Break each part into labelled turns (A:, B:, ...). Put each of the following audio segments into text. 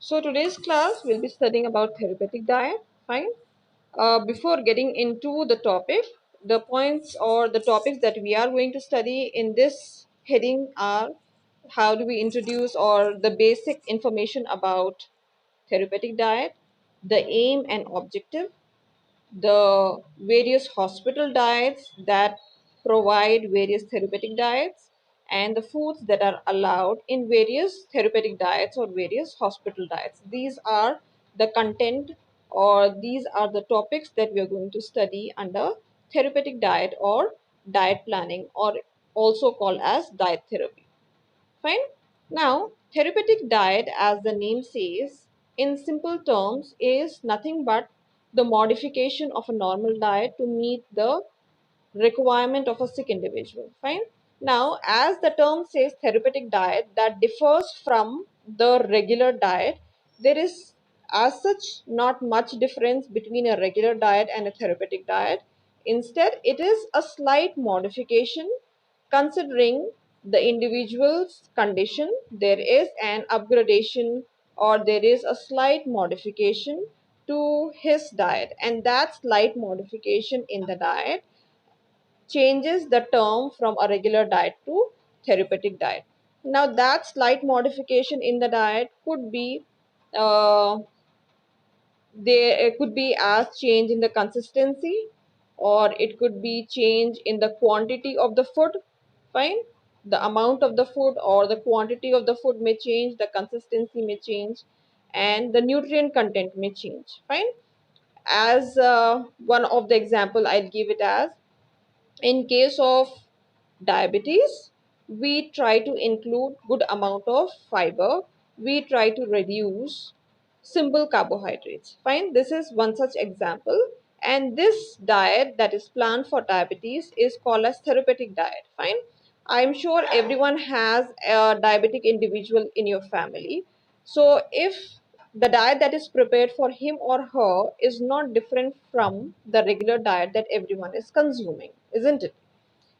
A: So today's class will be studying about therapeutic diet. Fine. Before getting into the topic, the points or the topics that we are going to study in this heading are how do we introduce or the basic information about therapeutic diet, the aim and objective, the various hospital diets that provide various therapeutic diets, and the foods that are allowed in various therapeutic diets or various hospital diets. These are the content or these are the topics that we are going to study under therapeutic diet or diet planning, or also called as diet therapy. Fine. Now, therapeutic diet, as the name says, in simple terms, is nothing but the modification of a normal diet to meet the requirement of a sick individual. Fine. Now, as the term says, therapeutic diet that differs from the regular diet, there is as such not much difference between a regular diet and a therapeutic diet. Instead, it is a slight modification considering the individual's condition. There is an upgradation or there is a slight modification to his diet, and that slight modification in the diet changes the term from a regular diet to therapeutic diet. Now, that slight modification in the diet could be uh, there it could be as change in the consistency, or it could be change in the quantity of the food. Fine. The amount of the food or the quantity of the food may change, the consistency may change, and the nutrient content may change. Fine. As one of the example I'll give it as, in case of diabetes, we try to include good amount of fiber. We try to reduce simple carbohydrates. Fine. This is one such example. And this diet that is planned for diabetes is called as therapeutic diet. Fine. I'm sure everyone has a diabetic individual in your family. So if the diet that is prepared for him or her is not different from the regular diet that everyone is consuming, isn't it?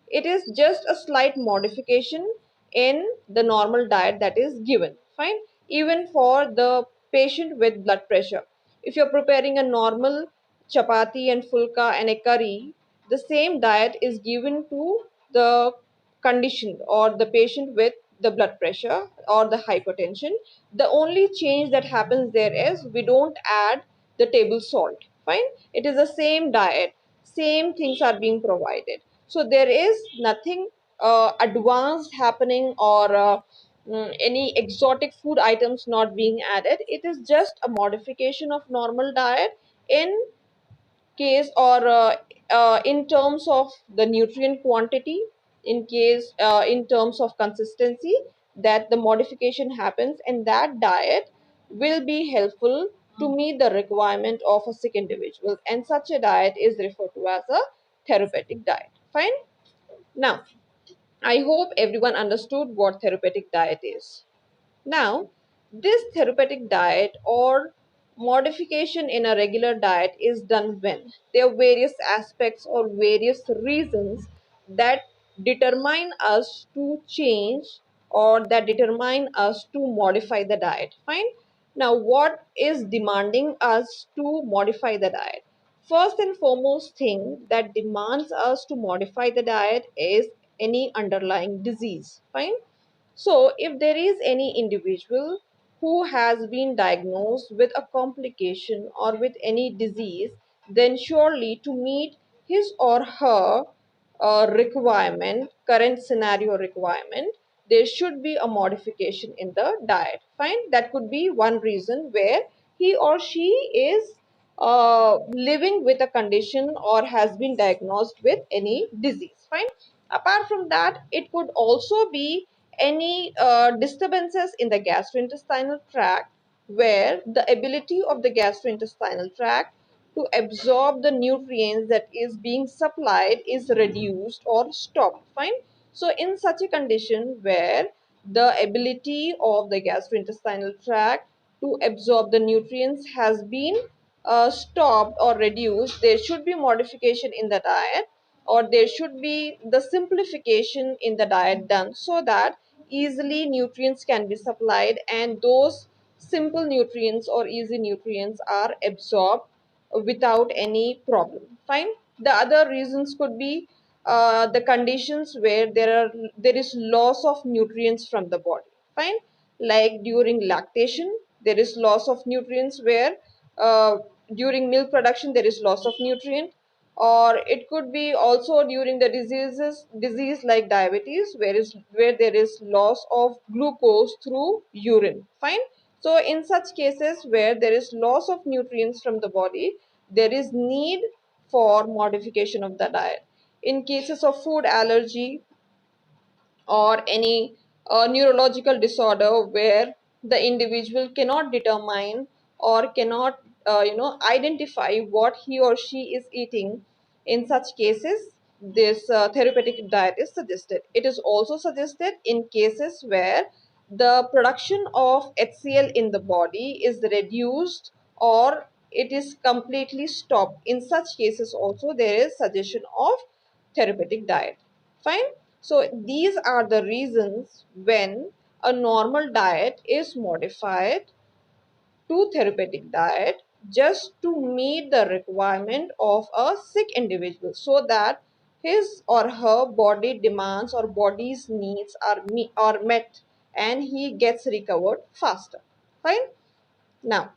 A: It is just a slight modification in the normal diet that is given. Fine. Even for the patient with blood pressure, if you're preparing a normal chapati and fulka and a curry, the same diet is given to the condition or the patient with the blood pressure or the hypertension. The only change that happens there is we don't add the table salt. Fine. It is the same diet, same things are being provided. So there is nothing advanced happening or any exotic food items not being added. It is just a modification of normal diet in case or in terms of the nutrient quantity, in case in terms of consistency, that the modification happens, and that diet will be helpful to meet the requirement of a sick individual, and such a diet is referred to as a therapeutic diet. Fine. Now, I hope everyone understood what therapeutic diet is. Now, this therapeutic diet or modification in a regular diet is done when there are various aspects or various reasons that determine us to change or that determine us to modify the diet. Fine. Now, what is demanding us to modify the diet? First and foremost thing that demands us to modify the diet is any underlying disease. Fine. So, if there is any individual who has been diagnosed with a complication or with any disease, then surely to meet his or her requirement, current scenario requirement, there should be a modification in the diet. Fine. That could be one reason where he or she is living with a condition or has been diagnosed with any disease. Fine. Apart from that, it could also be any disturbances in the gastrointestinal tract, where the ability of the gastrointestinal tract to absorb the nutrients that is being supplied is reduced or stopped. Fine. So in such a condition where the ability of the gastrointestinal tract to absorb the nutrients has been stopped or reduced, there should be modification in the diet, or there should be the simplification in the diet done so that easily nutrients can be supplied, and those simple nutrients or easy nutrients are absorbed without any problem. Fine. The other reasons could be the conditions where there is loss of nutrients from the body. Fine. Like during lactation, there is loss of nutrients, where uh, during milk production there is loss of nutrient, or it could be also during the disease like diabetes, where there is loss of glucose through urine. Fine. So in such cases where there is loss of nutrients from the body, there is need for modification of the diet. In cases of food allergy or any neurological disorder where the individual cannot determine or cannot identify what he or she is eating, in such cases this therapeutic diet is suggested. It is also suggested in cases where the production of HCl in the body is reduced or it is completely stopped. In such cases also there is suggestion of therapeutic diet. Fine. So these are the reasons when a normal diet is modified to therapeutic diet just to meet the requirement of a sick individual, so that his or her body demands or body's needs are met and he gets recovered faster. Fine. Now,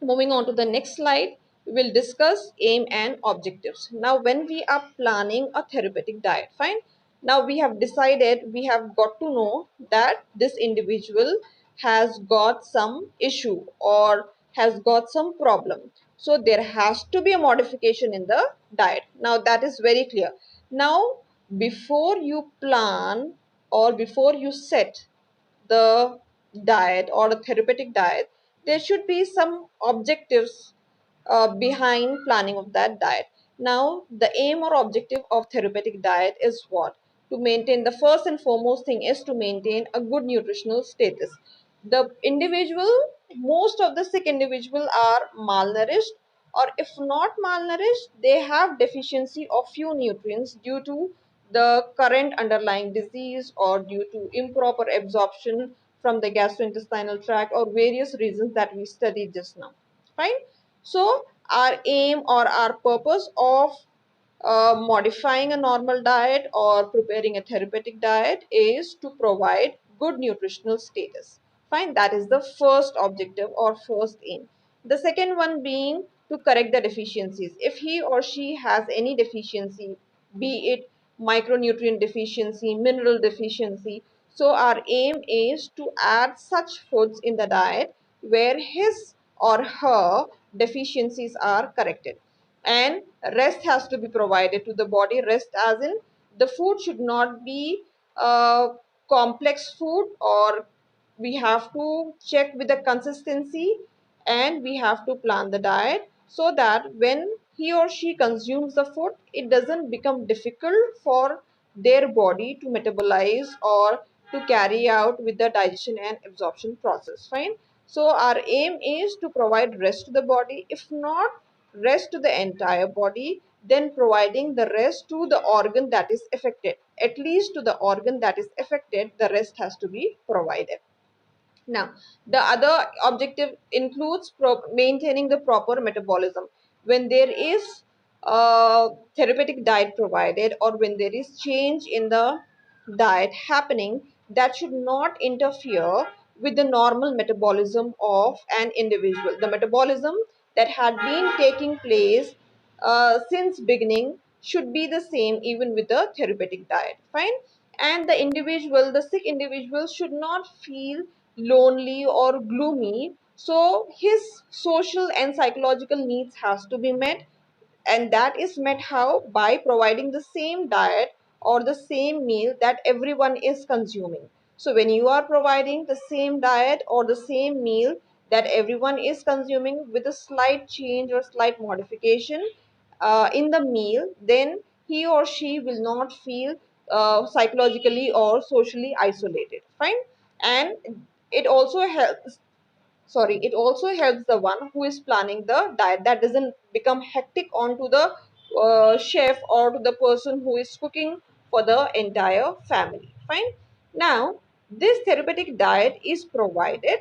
A: moving on to the next slide, we will discuss aim and objectives. Now, when we are planning a therapeutic diet, fine. Now we have decided, we have got to know that this individual has got some issue or has got some problem. So there has to be a modification in the diet. Now that is very clear. Now, before you plan or before you set the diet or a therapeutic diet, there should be some objectives behind planning of that diet. Now, the aim or objective of therapeutic diet is what? To maintain, the first and foremost thing is to maintain a good nutritional status. The individual, most of the sick individual are malnourished, or if not malnourished, they have deficiency of few nutrients due to the current underlying disease or due to improper absorption from the gastrointestinal tract or various reasons that we studied just now. Fine. So our aim or our purpose of modifying a normal diet or preparing a therapeutic diet is to provide good nutritional status. Fine, that is the first objective or first aim. The second one being to correct the deficiencies. If he or she has any deficiency, be it micronutrient deficiency, mineral deficiency, so our aim is to add such foods in the diet where his or her deficiencies are corrected, and rest has to be provided to the body. Rest as in, the food should not be complex food, or we have to check with the consistency, and we have to plan the diet so that when he or she consumes the food, it doesn't become difficult for their body to metabolize or to carry out with the digestion and absorption process. Fine. So our aim is to provide rest to the body. If not rest to the entire body, then providing the rest to the organ that is affected. At least to the organ that is affected, the rest has to be provided. Now, the other objective includes maintaining the proper metabolism. When there is therapeutic diet provided, or when there is change in the diet happening, that should not interfere with the normal metabolism of an individual. The metabolism that had been taking place since beginning should be the same even with the therapeutic diet. Fine. And the sick individual should not feel lonely or gloomy, so his social and psychological needs has to be met, and that is met how? By providing the same diet or the same meal that everyone is consuming. So when you are providing the same diet or the same meal that everyone is consuming with a slight change or slight modification in the meal, then he or she will not feel psychologically or socially isolated. Fine. And it also helps, it also helps the one who is planning the diet, that doesn't become hectic onto the chef or to the person who is cooking for the entire family. Fine. Now, this therapeutic diet is provided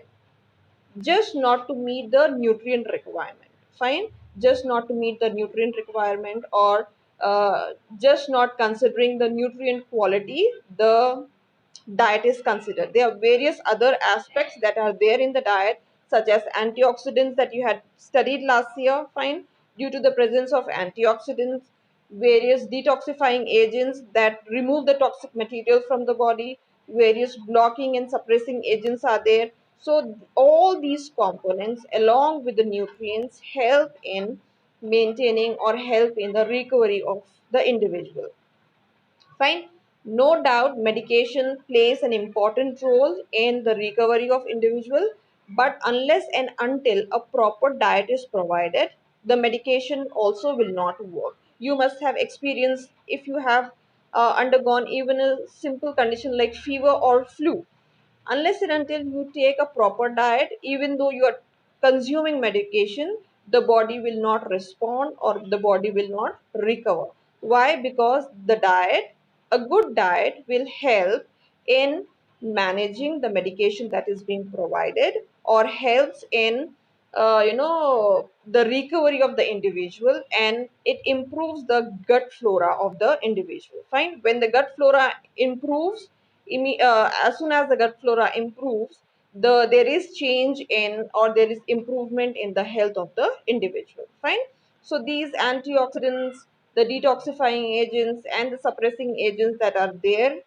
A: just not to meet the nutrient requirement. Fine, just not to meet the nutrient requirement, or just not considering the nutrient quality, the diet is considered. There are various other aspects that are there in the diet, such as antioxidants that you had studied last year. Fine, due to the presence of antioxidants, various detoxifying agents that remove the toxic material from the body, various blocking and suppressing agents are there. So all these components along with the nutrients help in maintaining or help in the recovery of the individual. Fine. No doubt medication plays an important role in the recovery of individual, but unless and until a proper diet is provided, the medication also will not work. You must have experienced if you have undergone even a simple condition like fever or flu, unless and until you take a proper diet, even though you are consuming medication, the body will not respond or the body will not recover. Why? Because the diet, a good diet, will help in managing the medication that is being provided, or helps in the recovery of the individual, and it improves the gut flora of the individual. Fine. When the gut flora improves, as soon as the gut flora improves, there is change in, or there is improvement in the health of the individual. Fine. So these antioxidants, the detoxifying agents and the suppressing agents that are there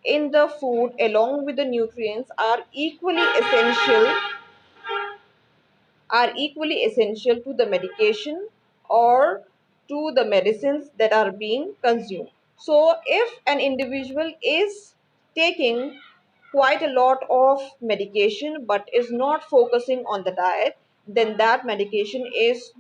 A: in the food along with the nutrients are equally essential to the medication or to the medicines that are being consumed. So, if an individual is taking quite a lot of medication but is not focusing on the diet, then that medication is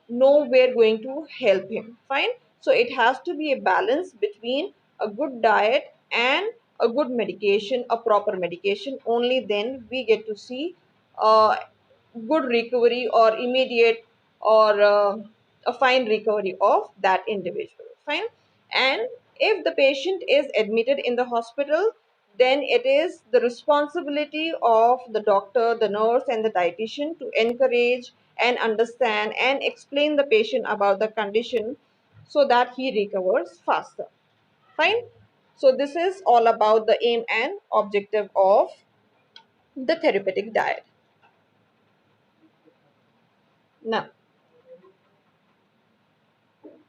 A: nowhere going to help him. Fine. So, it has to be a balance between a good diet and a good medication, a proper medication. Only then we get to see uh, good recovery or immediate or a fine recovery of that individual. Fine. And if the patient is admitted in the hospital, then it is the responsibility of the doctor, the nurse and the dietitian to encourage and understand and explain the patient about the condition so that he recovers faster. Fine. So this is all about the aim and objective of the therapeutic diet. Now,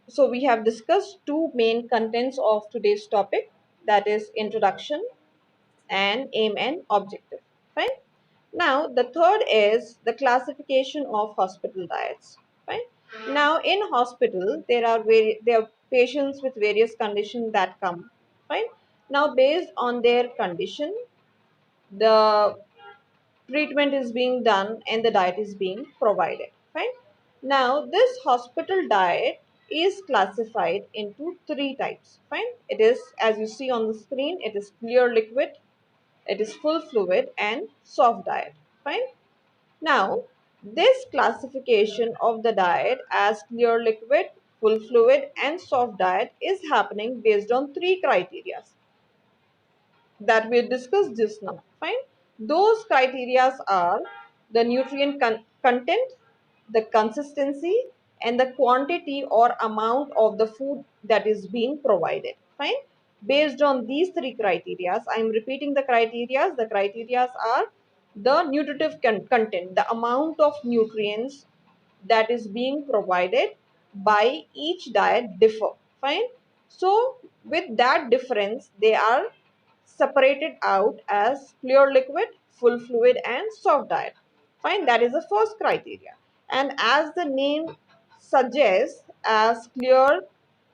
A: so we have discussed two main contents of today's topic, that is introduction and aim and objective. Fine. Now the third is the classification of hospital diets. Fine. Now in hospital there are patients with various conditions that come. Fine. Now based on their condition, the treatment is being done and the diet is being provided. Fine. Now this hospital diet is classified into three types. Fine. It is, as you see on the screen, it is clear liquid, it is full fluid and soft diet. Fine. Now this classification of the diet as clear liquid, full fluid and soft diet is happening based on three criteria that we discussed just now. Fine. Those criteria are the nutrient content, the consistency, and the quantity or amount of the food that is being provided. Fine. Based on these three criteria, I am repeating the criteria. The criteria are the nutritive content, the amount of nutrients that is being provided by each diet differ. Fine. So with that difference, they are separated out as clear liquid, full fluid and soft diet. Fine, that is the first criteria. And as the name suggests, as clear,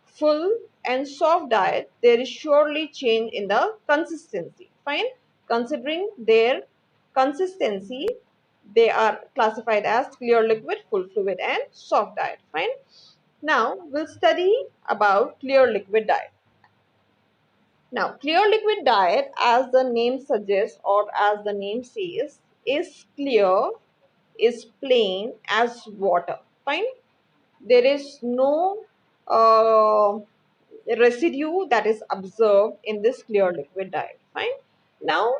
A: full and soft diet, there is surely change in the consistency. Fine, considering their consistency, they are classified as clear liquid, full fluid and soft diet. Fine. Now we'll study about clear liquid diet. Now, clear liquid diet, as the name suggests or as the name says, is clear, is plain as water. Fine. There is no residue that is observed in this clear liquid diet. Fine. Now,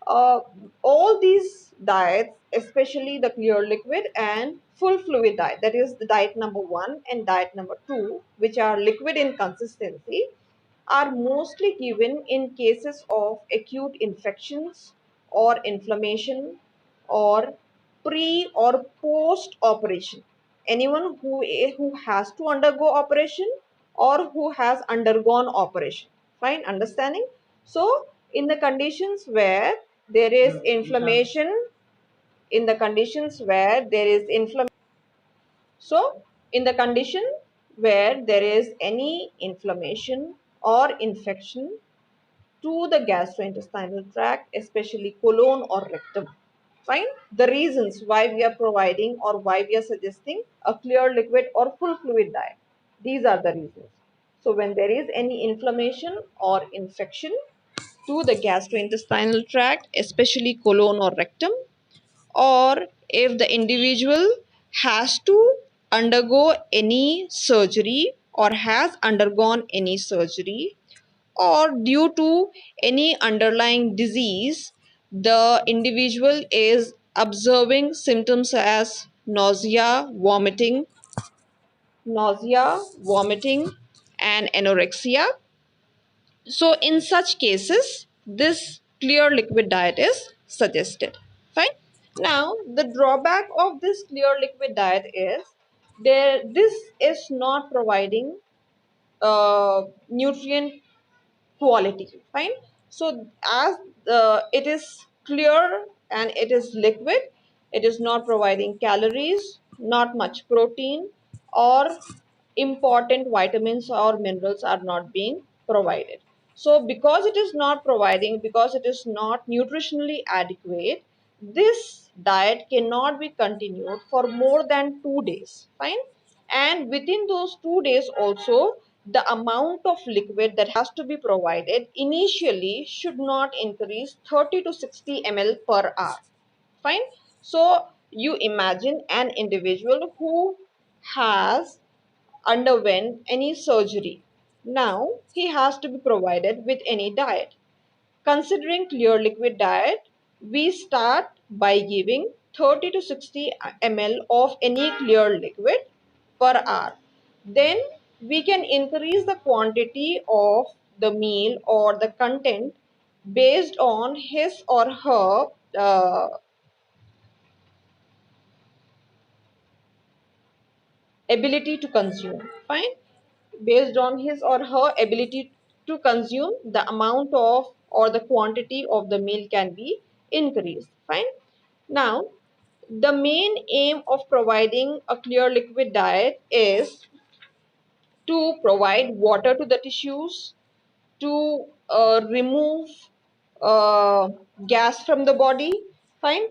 A: uh, all these diets, especially the clear liquid and full fluid diet, that is the diet number 1 and diet number 2, which are liquid in consistency, are mostly given in cases of acute infections or inflammation or pre or post operation. Anyone who has to undergo operation or who has undergone operation. Fine, understanding? So, in the conditions where there is inflammation, in the conditions where there is inflammation, so in the condition where there is any inflammation or infection to the gastrointestinal tract, especially colon or rectum. Fine. The reasons why we are providing or why we are suggesting a clear liquid or full fluid diet. These are the reasons. So when there is any inflammation or infection to the gastrointestinal tract, especially colon or rectum, or if the individual has to undergo any surgery or has undergone any surgery, or due to any underlying disease, the individual is observing symptoms as nausea, vomiting, and anorexia. So, in such cases, this clear liquid diet is suggested. Fine. Now, the drawback of this clear liquid diet is this is not providing nutrient quality. Fine. So as it is clear and it is liquid, it is not providing calories, not much protein, or important vitamins or minerals are not being provided. So because it is not providing, because it is not nutritionally adequate, this diet cannot be continued for more than 2 days. Fine. And within those 2 days also, the amount of liquid that has to be provided initially should not increase 30 to 60 ml per hour. Fine. So you imagine an individual who has underwent any surgery. Now he has to be provided with any diet. Considering clear liquid diet, we start by giving 30 to 60 ml of any clear liquid per hour. Then we can increase the quantity of the meal or the content based on his or her ability to consume. Fine. Based on his or her ability to consume, the amount of or the quantity of the meal can be increased. Fine. Now, the main aim of providing a clear liquid diet is to provide water to the tissues, to remove uh, gas from the body. Fine.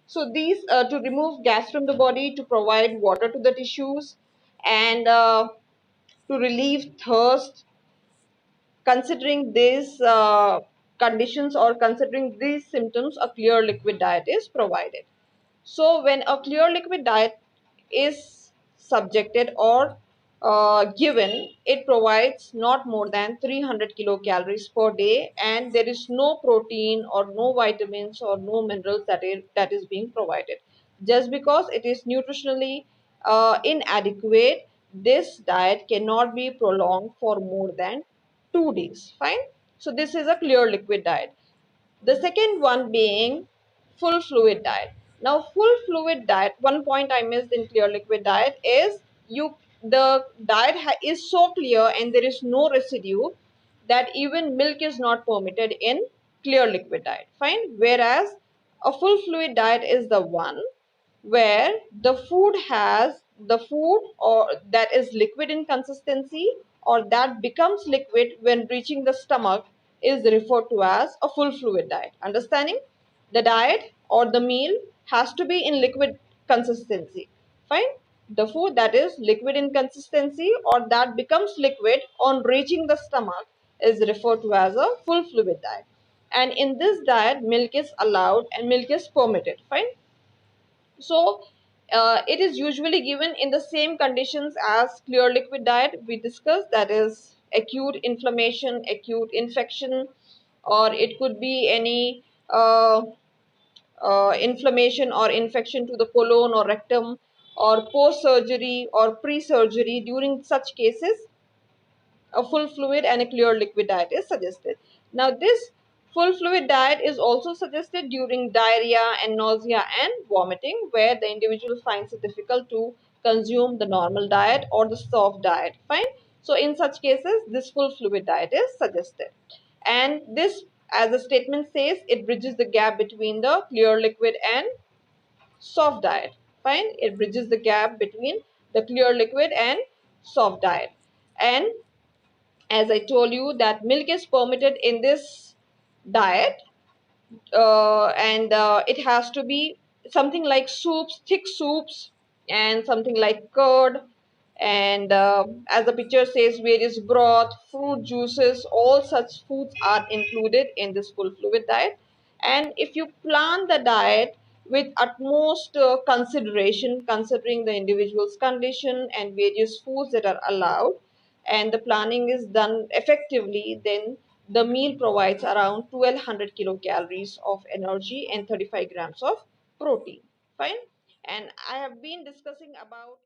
A: So these to remove gas from the body, to provide water to the tissues, and to relieve thirst. Considering these conditions or considering these symptoms, a clear liquid diet is provided. So when a clear liquid diet is subjected or given, it provides not more than 300 kilocalories per day, and there is no protein or no vitamins or no minerals that is being provided. Just because it is nutritionally inadequate, this diet cannot be prolonged for more than 2 days. Fine. So this is a clear liquid diet. The second one being full fluid diet. Now, full fluid diet, one point I missed in clear liquid diet is the diet is so clear and there is no residue that even milk is not permitted in clear liquid diet. Fine. Whereas a full fluid diet is the one where the food or that is liquid in consistency or that becomes liquid when reaching the stomach is referred to as a full fluid diet. Understanding? The diet or the meal has to be in liquid consistency. Fine. The food that is liquid in consistency or that becomes liquid on reaching the stomach is referred to as a full fluid diet. And in this diet, milk is allowed and milk is permitted. Fine. So it is usually given in the same conditions as clear liquid diet we discussed, that is acute inflammation, acute infection, or it could be any uh, inflammation or infection to the colon or rectum, or post surgery or pre surgery. During such cases, a full fluid and a clear liquid diet is suggested. Now, this full fluid diet is also suggested during diarrhea and nausea and vomiting, where the individual finds it difficult to consume the normal diet or the soft diet. Fine. So, in such cases, this full fluid diet is suggested. And this, as the statement says, it bridges the gap between the clear liquid and soft diet. Fine. It bridges the gap between the clear liquid and soft diet. And as I told you, that milk is permitted in this diet, and it has to be something like soups, thick soups, and something like curd, and as the picture says, various broth, fruit juices, all such foods are included in this full fluid diet. And if you plan the diet with utmost consideration, considering the individual's condition and various foods that are allowed, and the planning is done effectively, then the meal provides around 1200 kilocalories of energy and 35 grams of protein. Fine. And I have been discussing about